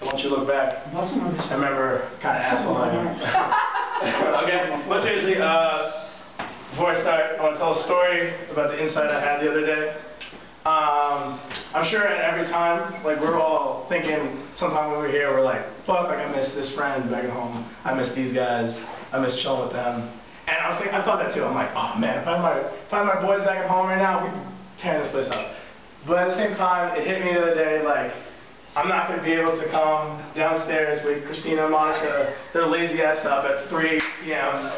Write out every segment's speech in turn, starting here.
Once you look back, I remember kind of asshole I am. Okay, but seriously, before I start, I want to tell a story about the insight I had the other day. I'm sure at every time, like, we're all thinking, sometime when we're here, we're like, fuck, like, I miss this friend back at home. I miss these guys. I miss chilling with them. And I was thinking, I thought that too. I'm like, oh man, if I had my boys back at home right now, we'd be tearing this place up. But at the same time, it hit me the other day, like, I'm not going to be able to come downstairs with Christina and Monica, their lazy ass up at 3 p.m.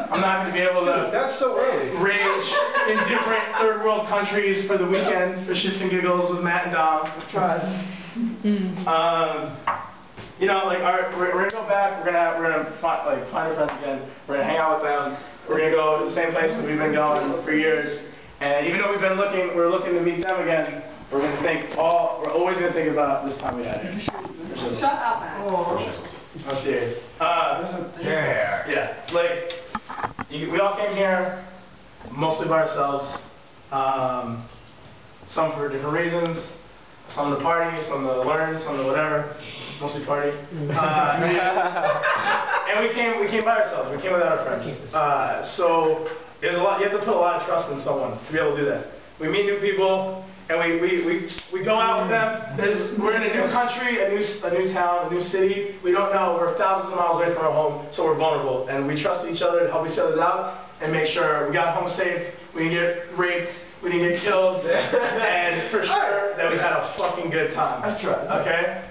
I'm not going to be able to That's so early. rage in different third world countries for the weekend for shits and giggles with Matt and Dom. I've tried. You know, like, we're going to go back, we're going to find our friends again, we're going to hang out with them, we're going to go to the same places we've been going for years, and even though we're looking to meet them again, we're always going to think about this time we had here. Shut up, man. I'm serious. Yeah, like, we all came here mostly by ourselves, some for different reasons, some to party, some to learn, some to whatever, mostly party. And we came by ourselves, we came without our friends. So there's a lot, you have to put a lot of trust in someone to be able to do that. We meet new people, and we go out with them. We're in a new country, a new town, a new city. We don't know. We're thousands of miles away from our home, so we're vulnerable. And we trust each other to help each other out and make sure we got home safe, we didn't get raped, we didn't get killed, and for sure that we had a fucking good time. That's right. Okay?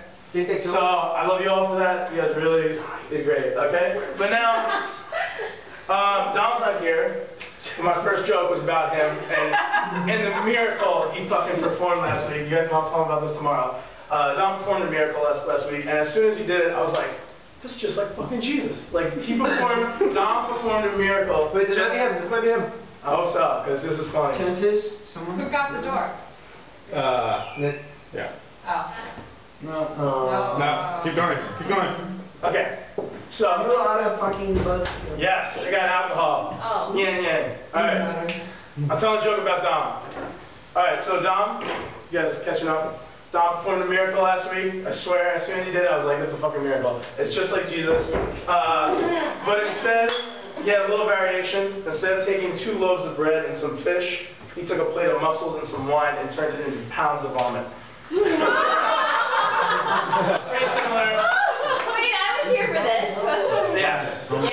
So I love you all for that. You guys really did great. Okay? But now, Dom's not here. My first joke was about him, and in the miracle he fucking performed last week. You guys know I'll tell him about this tomorrow. Dom performed a miracle last week, and as soon as he did it, I was like, this is just like fucking Jesus. Like, Dom performed a miracle. Wait, this might be him. This might be him. I hope so, because this is funny. Chances? Someone? Who got the door? Nick. Yeah. Oh. No. Keep going. Keep going. Okay. So, a lot of fucking buzz. yes, I got alcohol. Oh. Yin yang. Alright. I'm telling a joke about Dom. Alright, so Dom, you guys catching up? Dom performed a miracle last week. I swear, as soon as he did it, I was like, that's a fucking miracle. It's just like Jesus. But instead, he had a little variation. Instead of taking 2 loaves of bread and some fish, he took a plate of mussels and some wine and turned it into pounds of vomit. Very similar. Here for this. Yes. I was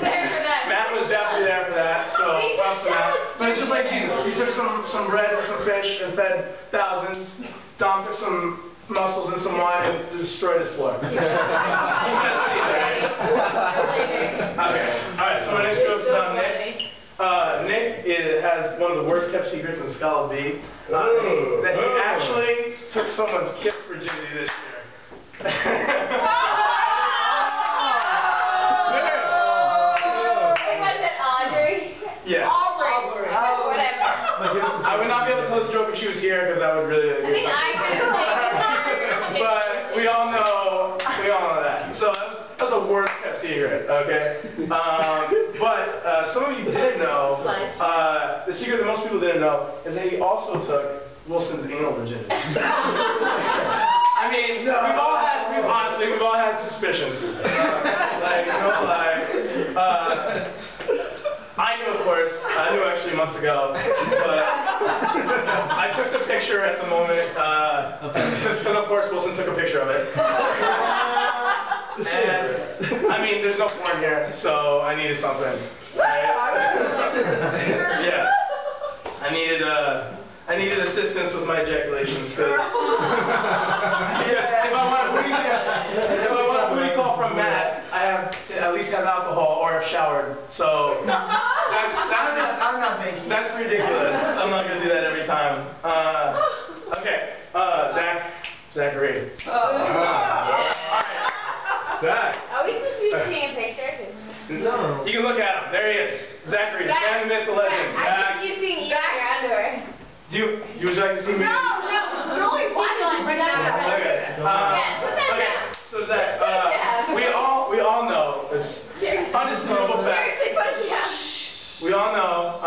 there for that. Matt was definitely there for that, so props to Matt. But it's just like Jesus. He took some bread and some fish and fed thousands. Dom took some mussels and some wine and destroyed his floor. You guys see that? Okay. Alright, so my next joke is about Nick. Nick has one of the worst kept secrets in Scala B. That he actually took someone's kiss virginity this year. Yeah. Aubrey. Oh, whatever. I would not be able to tell this joke if she was here because I would really. I think I could have But we all know that. So that was the worst kept secret, okay? But some of you didn't know. The secret that most people didn't know is that he also took Wilson's anal virginity. I mean, we've all had suspicions. Like, no lie. I knew, of course. I knew actually months ago, but I took the picture at the moment, because of course Wilson took a picture of it. And, I mean, there's no porn here, so I needed something. Right? Yeah. I needed assistance with my ejaculation, because if I want a booty call from Matt, I have to at least have alcohol or have showered. So that's ridiculous. I'm not gonna do that every time. Okay, Zachary. Alright. Zach. Are we supposed to be seeing a picture? No. You can look at him. There he is. Zachary, the man, the myth, the legend. I think you're seeing you in your underwear. Would you like to see me? No, Julie, why did you bring that up? Okay. Put that down. So Zach, we all know it's undisputable fact. Seriously, put it down. We all know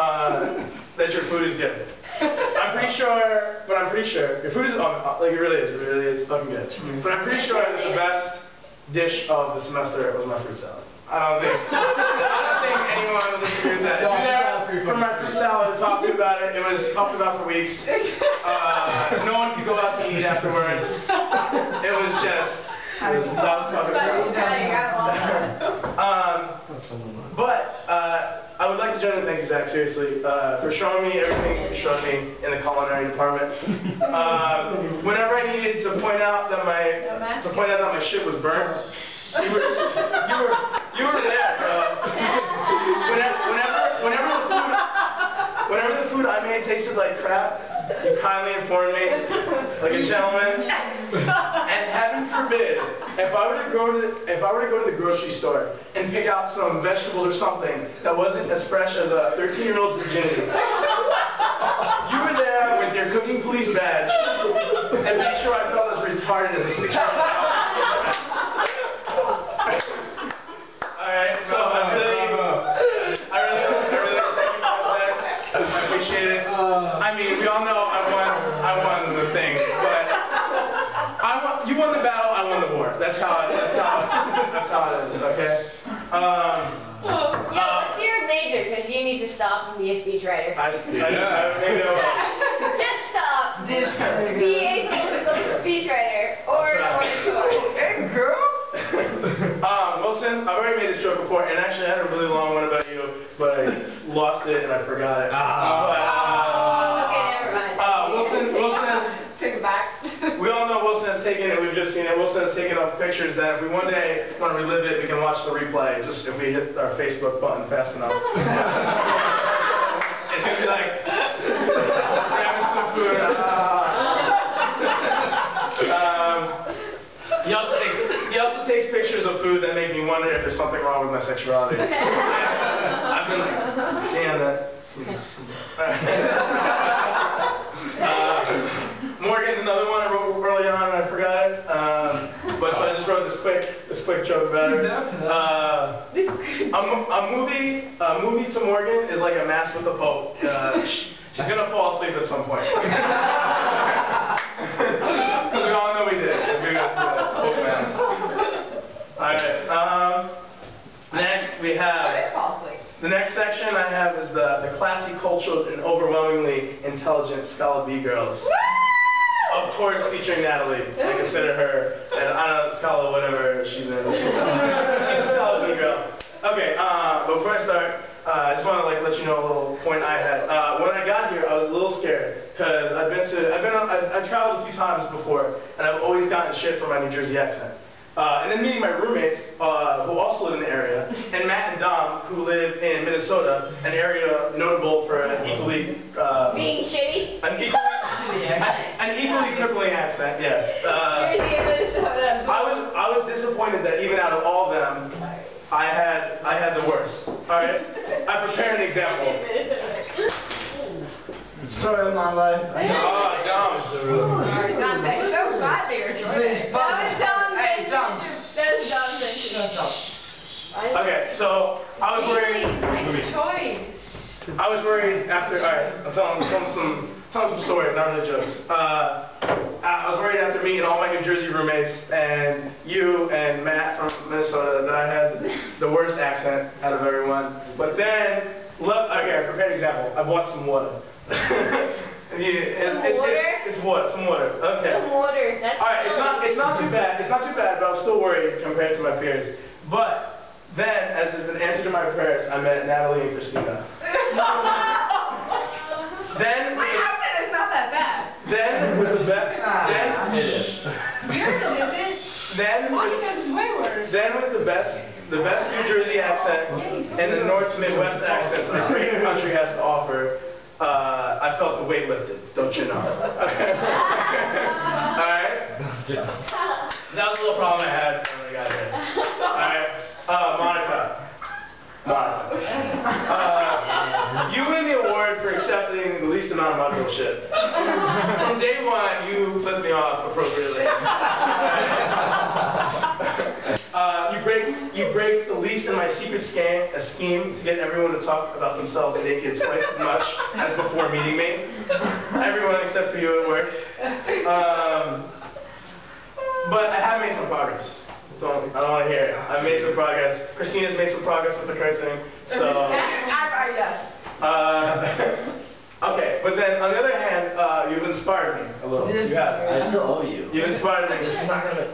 that your food is good. I'm pretty sure, your food is like it really is fucking good. But I'm pretty sure that the best dish of the semester was my fruit salad. I don't think anyone would disagree with that. If you're there for my fruit salad to talk to about it, it was talked about for weeks. No one could go out to eat afterwards. It was just, that was fucking but I would like to join in thank you, Zach, seriously, for showing me everything you showed me in the culinary department. Whenever I needed to point out that my shit was burnt, you were there, bro. Whenever the food I made tasted like crap, you kindly informed me, like a gentleman. And heaven forbid, if I were to go to the grocery store and pick out some vegetables or something that wasn't as fresh as a 13-year-old's virginity, you were there with your cooking police badge and made sure I felt as retarded as a 6-year-old. Alright, so I really thank you for that. I appreciate it. I mean, we all know I won the thing, but you won the battle, I won the war. That's how it is, okay? What's your major? Because you need to stop and be a speechwriter. Maybe I will. Just stop. Be a political speechwriter or an orator. Hey, girl! Wilson, I've already made this joke before, and actually I had a really long one about you, but I lost it and I forgot it. Okay, never mind. Wilson has... Take it back. We all know Wilson has taken it, we've just seen it, Wilson has taken off pictures that if we one day want to relive it, we can watch the replay, just if we hit our Facebook button fast enough. It's going to be like, grabbing some food. He also takes pictures of food that make me wonder if there's something wrong with my sexuality. I've been like, damn that. Morgan's another one I wrote early on and I forgot it. But so I just wrote this quick joke about her. A movie to Morgan is like a mass with the Pope. She's gonna fall asleep at some point. Because we all know we did. We got the Pope mass. Alright. Next we have. The next section I have is the classy, cultured, and overwhelmingly intelligent Scala B girls. Of course, featuring Natalie. I consider her, and I don't know, Scala, whatever she's in. She's a Scala B girl. Okay, but before I start, I just want to let you know a little point I had. When I got here, I was a little scared because I've traveled a few times before, and I've always gotten shit for my New Jersey accent. And then meeting my roommates, who also live in the area, and Matt and Dom, who live in Minnesota, an area notable for an equally... Being shitty? An equally crippling accent, yes. Jersey and Minnesota. I was disappointed that even out of all of them, I had the worst. Alright? I prepared an example. Story of my life. Dom. Sorry, Dante. So glad that you're joining. That was Dom's Okay, so I was worried. Nice choice. I was worried after. Alright, I'm telling some stories, not really jokes. I was worried after meeting all my New Jersey roommates and you and Matt from Minnesota that I had the worst accent out of everyone. But then, okay, I prepared an example. I bought some water. It's water, some water. Okay. Some water. That's all right. It's not too bad. It's not too bad, but I'm still worried compared to my peers. But then, as an answer to my prayers, I met Natalie and Christina. Then My accent is not that bad. Then with the best. Then it is. Yours isn't. Monica's is way worse. Then with the best New Jersey accent and the North Midwest accents that great country has to offer. I felt the weight lifted, don't you know? Alright? That was a little problem I had when I got here. Alright? Monica. You win the award for accepting the least amount of my bullshit. From day one, you flipped me off appropriately. You break the least in my secret scheme to get everyone to talk about themselves naked twice as much as before meeting me. Everyone except for you, it works. But I have made some progress. I don't want to hear it. I've made some progress. Christina's made some progress with the cursing. So. Yes. Okay, but then on the other hand, you've inspired me a little. You have. I still owe you. You've inspired me. This is not gonna.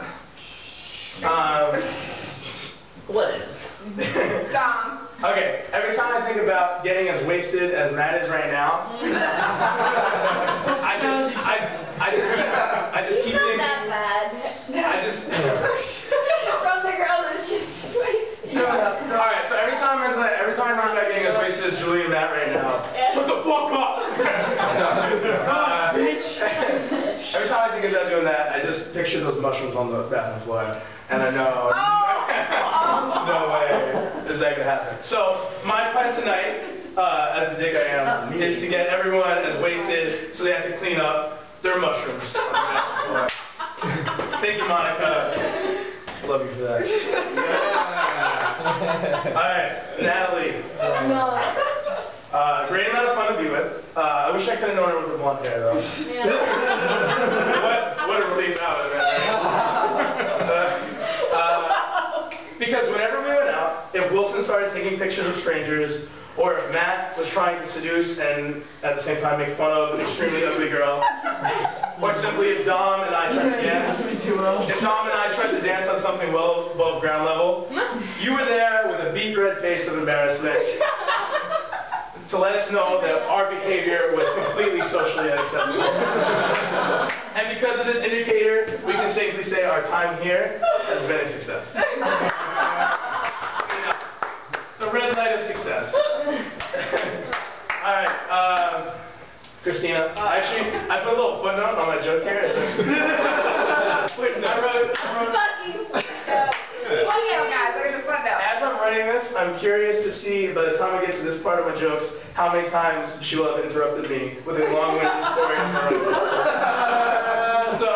What is? Dom. Okay, every time I think about getting as wasted as Matt is right now, I just keep Not thinking. that bad. I just. From the girl that's just All right, so every time I think about getting as wasted as Julie and Matt right now, shut the fuck up. Every time I think about doing that, I just picture those mushrooms on the bathroom floor, and I know. No way is that gonna happen. So my plan tonight, as the dick I am, is to get everyone as wasted so they have to clean up their mushrooms on the bathroom floor. Thank you, Monica. Love you for that. Alright, Natalie. No. Great amount of fun to be with. I wish I could have known her with her blonde hair though. Yeah. What a relief that would have been, right? Because whenever we went out, if Wilson started taking pictures of strangers, or if Matt was trying to seduce and at the same time make fun of an extremely ugly girl, or simply if Dom and I tried to dance, on something well above ground level, you were there with a beet red face of embarrassment to let us know that our behavior was completely socially unacceptable. And because of this indicator, we can safely say our time here has been a success. The red light of success. Alright, Christina. Actually, I put a little footnote on my joke here. I wrote Fucking. Footnote, guys. Look at the footnote. as I'm writing this, I'm curious to see, by the time I get to this part of my jokes, how many times she will have interrupted me with a long-winded story. So,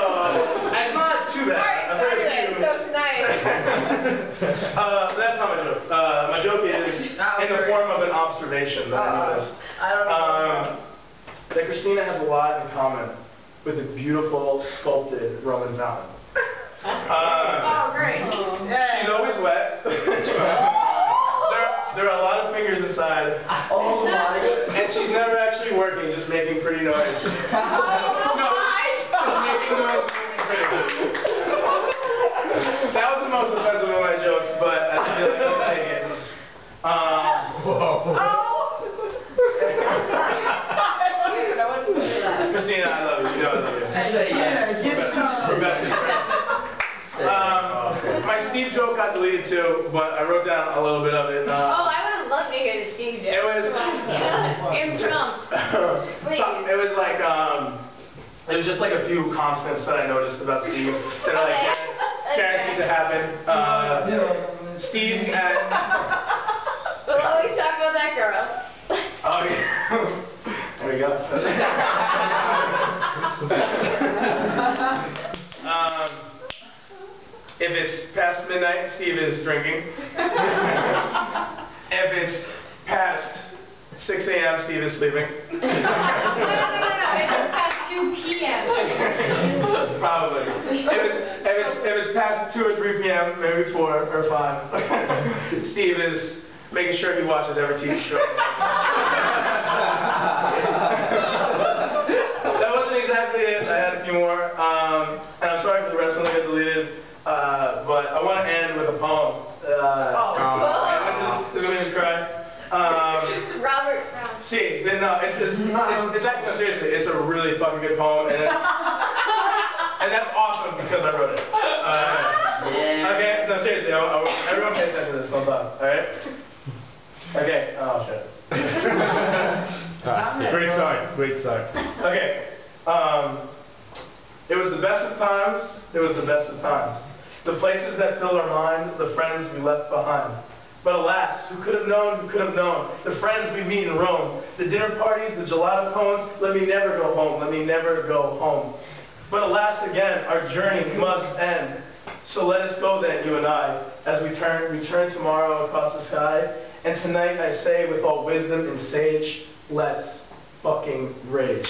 it's not too bad. I've heard a few. So tonight. That's not my joke. My joke is in the form of an observation that I noticed. I don't know. That Christina has a lot in common with a beautiful sculpted Roman fountain. Oh, great. She's always wet. There are a lot of fingers inside. Oh my. And she's never actually working, just making pretty noise. Oh my Just making noise, moving pretty. That was the most offensive of my jokes, but I feel like I can take it. Christina, I love you. You know I love you. Say yes. We're best friends. My Steve joke got deleted too, but I wrote down a little bit of it. Oh, I would have loved to hear the Steve joke. It was. In Trump. It was just like a few constants that I noticed about Steve that are like guaranteed to happen. Steve and. We'll always talk about that girl. Oh yeah. There we go. If it's past midnight, Steve is drinking. If it's past 6 a.m., Steve is sleeping. No. It's past 2 p.m. Probably. If it's past 2 or 3 p.m., maybe 4 or 5, Steve is making sure he watches every TV show. That wasn't exactly it. I had a few more. And I'm sorry for the rest of them that got deleted. But I want to end with a poem. This is going to cry. Robert Brown. See, no, it's actually, no, seriously, it's a really fucking good poem, and that's awesome because I wrote it. Okay, no, seriously, everyone pay attention to this, hold on, alright? Okay, oh shit. Great side, great side. Okay, it was the best of times, it was the best of times. The places that filled our mind, the friends we left behind. But alas, who could have known, the friends we meet in Rome, the dinner parties, the gelato cones, let me never go home, let me never go home. But alas again, our journey must end. So let us go then, you and I, as we return tomorrow across the sky. And tonight I say with all wisdom and sage, let's fucking rage.